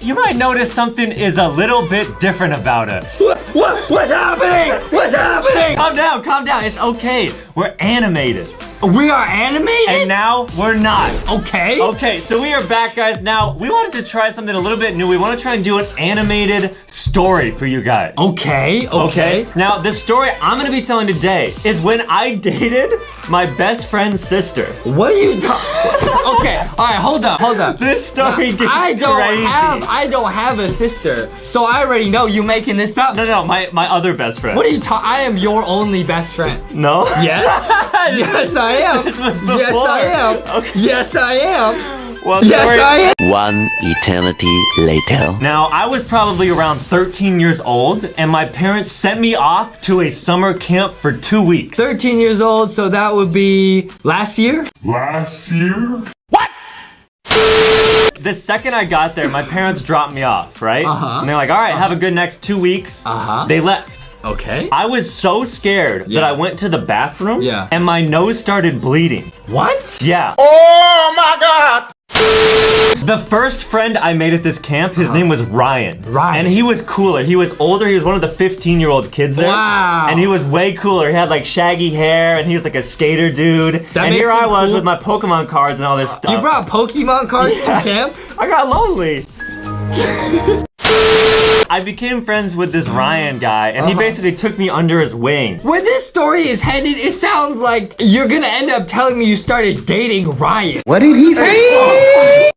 you might notice something is a little bit different about us. What's happening? What's happening? Calm down. It's okay. We're animated. We are animated? And now we're not. Okay. Okay, so we are back, guys. Now, we wanted to try something a little bit new. We want to try and do an animated story for you guys. Okay. Now, the story I'm going to be telling today is when I dated my best friend's sister. What are you talking? Okay, all right, hold up. This story gets crazy. I don't have a sister, so I already know you making this up. No, my other best friend. What are you talking? I am your only best friend. No? Yes? Yes, I am. This was before. Yes, I am. Okay. Yes, I am. Well, yes, I am. One eternity later. Now, I was probably around 13 years old, and my parents sent me off to a summer camp for 2 weeks. 13 years old, so that would be last year? Last year? What? The second I got there, my parents dropped me off, right? And they're like, all right, have a good next 2 weeks. They left. Okay. I was so scared that I went to the bathroom and my nose started bleeding. What? Yeah. Oh my God! The first friend I made at this camp, his name was Ryan. Ryan. And he was cooler. He was older. He was one of the 15-year-old kids there. Wow. And he was way cooler. He had like shaggy hair and he was like a skater dude. That and makes here I him was cool. with my Pokemon cards and all this stuff. You brought Pokemon cards to camp? I got lonely. I became friends with this Ryan guy, and he basically took me under his wing. Where this story is headed, it sounds like you're gonna end up telling me you started dating Ryan. What did he say?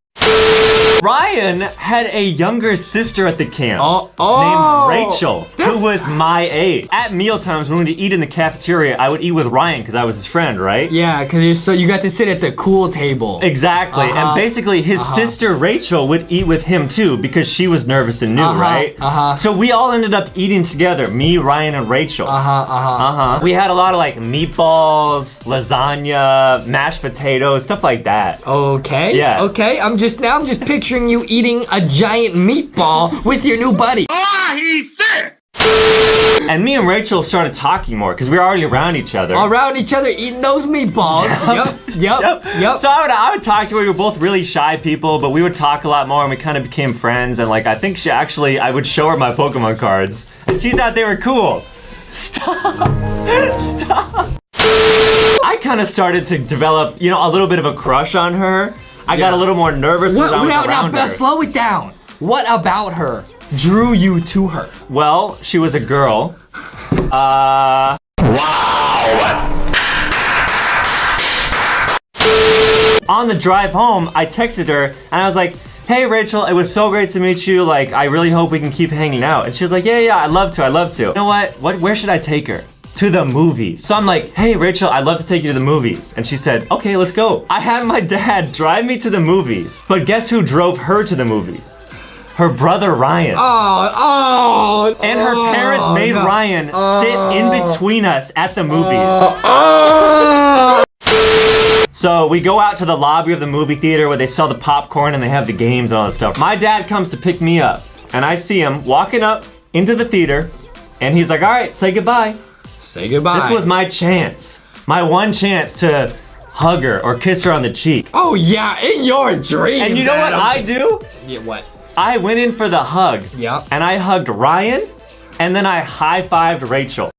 Ryan had a younger sister at the camp named named Rachel, who was my age. At mealtimes, when we would eat in the cafeteria, I would eat with Ryan because I was his friend, right? Yeah, because you got to sit at the cool table. Exactly, and basically his sister Rachel would eat with him too because she was nervous and new, right? So we all ended up eating together, me, Ryan, and Rachel. We had a lot of like meatballs, lasagna, mashed potatoes, stuff like that. Okay. Yeah. Okay. I'm just picturing you eating a giant meatball with your new buddy. He's sick! And me and Rachel started talking more because we were already around each other. Around each other eating those meatballs. Yep. So I would talk to her. We were both really shy people, but we would talk a lot more and we kind of became friends. And like, I think I would show her my Pokemon cards and she thought they were cool. Stop. I kind of started to develop, a little bit of a crush on her. I got a little more nervous when I was around her. Slow it down. What about her drew you to her? Well, she was a girl. Wow! On the drive home, I texted her and I was like, hey Rachel, it was so great to meet you. Like, I really hope we can keep hanging out. And she was like, yeah, I'd love to. You know what? Where should I take her? To the movies. So I'm like, hey Rachel, I'd love to take you to the movies. And she said, okay, let's go. I had my dad drive me to the movies, but guess who drove her to the movies? Her brother Ryan. And her parents made Ryan sit in between us at the movies. So we go out to the lobby of the movie theater where they sell the popcorn and they have the games and all that stuff. My dad comes to pick me up and I see him walking up into the theater and he's like, all right, say goodbye. Say goodbye. This was my chance. My one chance to hug her or kiss her on the cheek. Oh yeah, in your dreams. And you know what I do? Yeah, what? I went in for the hug. Yep. And I hugged Ryan and then I high-fived Rachel.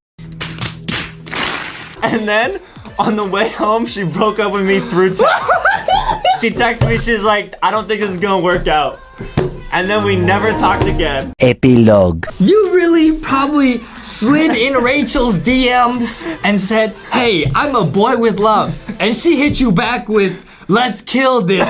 And then on the way home, she broke up with me through text. She texted me, she's like, I don't think this is gonna work out. And then we never talked again. Epilogue. You really probably slid in Rachel's DMs and said, hey, I'm a boy with love. And she hit you back with, let's kill this.